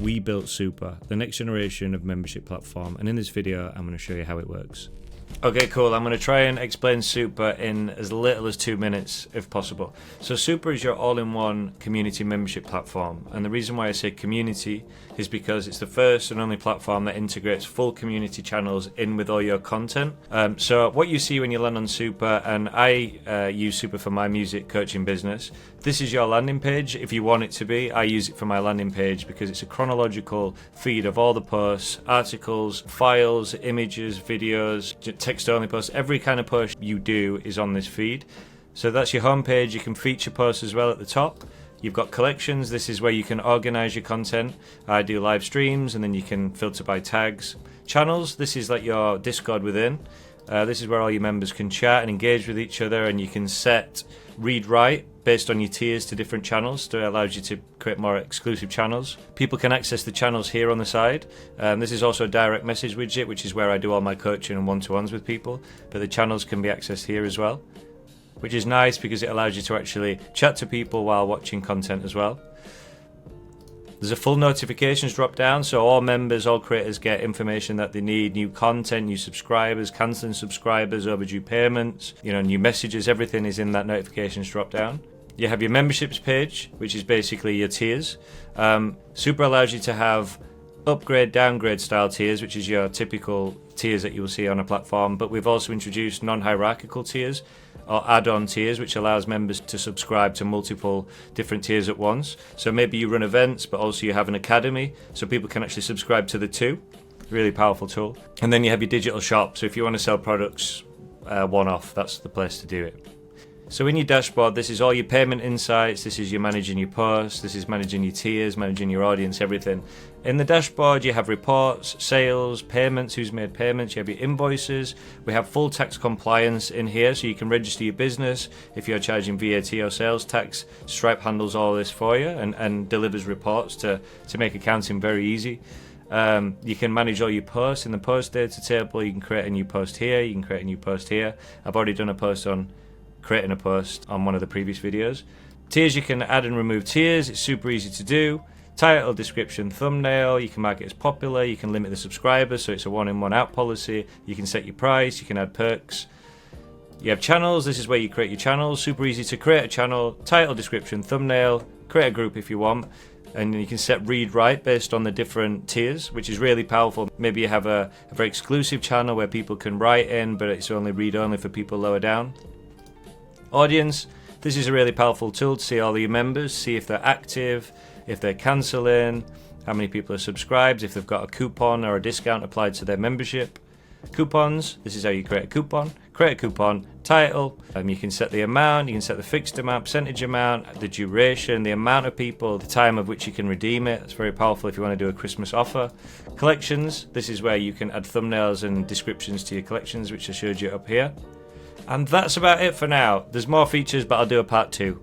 we built Sooper, the next generation of membership platform, and in this video I'm going to show you how it works. Okay, cool. I'm going to try and explain Sooper in as little as 2 minutes if possible. So Sooper is your all-in-one community membership platform, and the reason why I say community is because it's the first and only platform that integrates full community channels in with all your content. So what you see when you land on Sooper, and I use Sooper for my music coaching business, this is your landing page if you want it to be. I use it for my landing page because it's a chronological feed of all the posts, articles, files, images, videos, text-only posts. Every kind of post you do is on this feed. So that's your homepage. You can feature posts as well at the top. You've got collections. This is where you can organize your content. I do live streams, and then you can filter by tags. Channels, this is like your Discord within. This is where all your members can chat and engage with each other, and you can set read-write based on your tiers to different channels, so it allows you to create more exclusive channels. People can access the channels here on the side. This is also a direct message widget, which is where I do all my coaching and one-to-ones with people, but the channels can be accessed here as well, which is nice because it allows you to actually chat to people while watching content as well. There's a full notifications drop down, so all members, all creators get information that they need, new content, new subscribers, cancelling subscribers, overdue payments, new messages, everything is in that notifications drop down. You have your memberships page, which is basically your tiers. Sooper allows you to have upgrade, downgrade style tiers, which is your typical tiers that you will see on a platform, but we've also introduced non-hierarchical tiers or add-on tiers, which allows members to subscribe to multiple different tiers at once. So maybe you run events, but also you have an academy, so people can actually subscribe to the two. Really powerful tool. And then you have your digital shop, so if you want to sell products one-off, that's the place to do it. So in your dashboard, this is all your payment insights, this is you managing your posts, this is managing your tiers, managing your audience, everything. In the dashboard, you have reports, sales, payments, who's made payments, you have your invoices. We have full tax compliance in here, so you can register your business if you're charging VAT or sales tax. Stripe handles all this for you and delivers reports to make accounting very easy. You can manage all your posts in the post data table. You can create a new post here, you can create a new post here. I've already done a post on creating a post on one of the previous videos. Tiers, you can add and remove tiers. It's super easy to do. Title, description, thumbnail. You can mark it as popular. You can limit the subscribers, so it's a one-in, one-out policy. You can set your price. You can add perks. You have channels. This is where you create your channels. Super easy to create a channel. Title, description, thumbnail. Create a group if you want. And you can set read-write based on the different tiers, which is really powerful. Maybe you have a very exclusive channel where people can write in, but it's only read-only for people lower down. Audience, this is a really powerful tool to see all your members, see if they're active, if they're cancelling, how many people are subscribed, if they've got a coupon or a discount applied to their membership. Coupons, this is how you create a coupon. Create a coupon, title, you can set the amount, you can set the fixed amount, percentage amount, the duration, the amount of people, the time of which you can redeem it. It's very powerful if you want to do a Christmas offer. Collections, this is where you can add thumbnails and descriptions to your collections, which I showed you up here. And that's about it for now. There's more features, but I'll do a part 2.